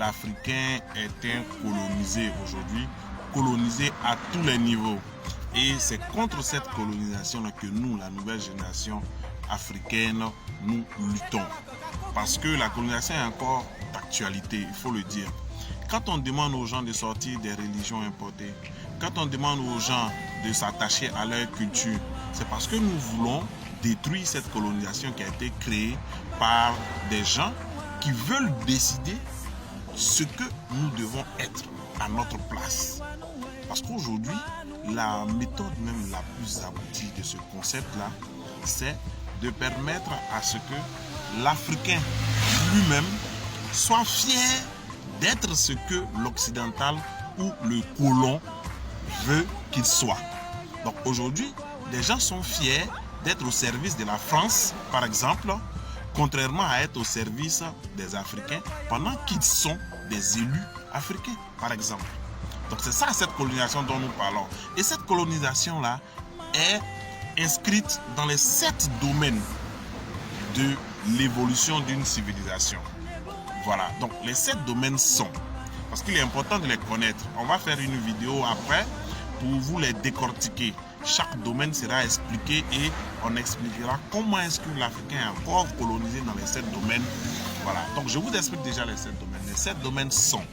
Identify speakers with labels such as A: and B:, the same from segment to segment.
A: l'Africain est un colonisé aujourd'hui, colonisé à tous les niveaux. Et c'est contre cette colonisation que nous, la nouvelle génération africaine, nous luttons. Parce que la colonisation est encore d'actualité, il faut le dire. Quand on demande aux gens de sortir des religions importées, quand on demande aux gens de s'attacher à leur culture, c'est parce que nous voulons détruire cette colonisation qui a été créée par des gens qui veulent décider ce que nous devons être à notre place. Parce qu'aujourd'hui, la méthode même la plus aboutie de ce concept-là, c'est de permettre à ce que l'Africain lui-même soit fier d'être ce que l'occidental ou le colon veut qu'il soit. Donc aujourd'hui, des gens sont fiers d'être au service de la France, par exemple, contrairement à être au service des Africains, pendant qu'ils sont des élus africains, par exemple. Donc c'est ça cette colonisation dont nous parlons. Et cette colonisation-là est inscrite dans les 7 domaines de l'évolution d'une civilisation. Voilà, donc les 7 domaines sont, parce qu'il est important de les connaître. On va faire une vidéo après pour vous les décortiquer. Chaque domaine sera expliqué et on expliquera comment est-ce que l'Africain est encore colonisé dans les 7 domaines. Voilà, donc je vous explique déjà les 7 domaines. Les 7 domaines sont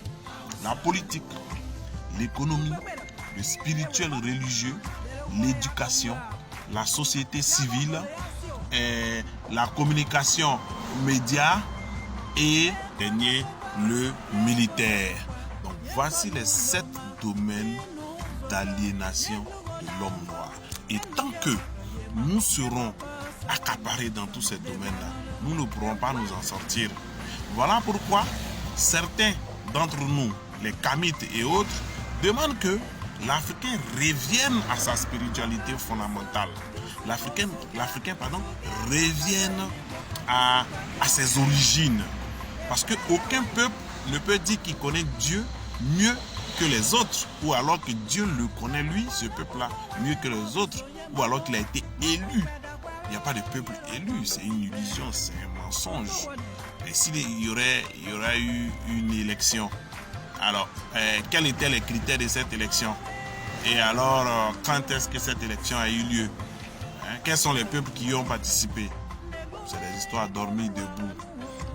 A: la politique, l'économie, le spirituel religieux, l'éducation, la société civile, la communication média et dernier, le militaire. Donc voici les 7 domaines d'aliénation de l'homme noir. Et tant que nous serons accaparés dans tous ces domaines-là, nous ne pourrons pas nous en sortir. Voilà pourquoi certains d'entre nous, les Kamites et autres, demandent que l'Africain revienne à sa spiritualité fondamentale. L'Africain revienne à ses origines. Parce qu'aucun peuple ne peut dire qu'il connaît Dieu mieux que les autres, ou alors que Dieu le connaît lui, ce peuple-là, mieux que les autres, ou alors qu'il a été élu. Il n'y a pas de peuple élu, c'est une illusion, c'est un mensonge. Et s'il y aurait eu une élection, alors quels étaient les critères de cette élection? Et alors, quand est-ce que cette élection a eu lieu? Quels sont les peuples qui y ont participé? C'est des histoires dormies debout.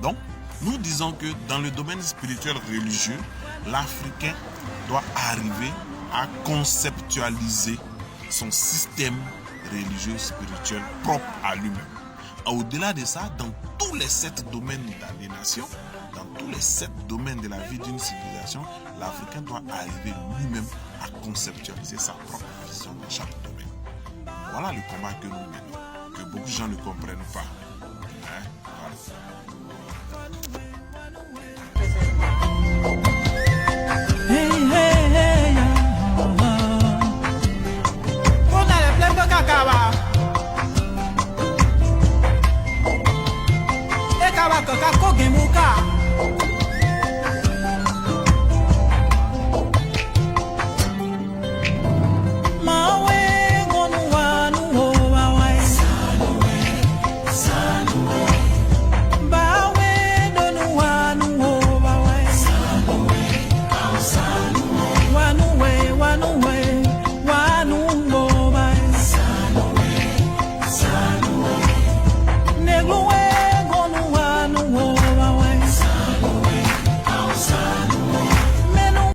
A: Donc, nous disons que dans le domaine spirituel religieux, l'Africain doit arriver à conceptualiser son système religieux spirituel propre à lui-même. Au-delà de ça, dans tous les 7 domaines d'aliénation, dans tous les 7 domaines de la vie d'une civilisation, l'Africain doit arriver lui-même à conceptualiser sa propre vision dans chaque domaine. Voilà le combat que nous menons, que beaucoup de gens ne comprennent pas.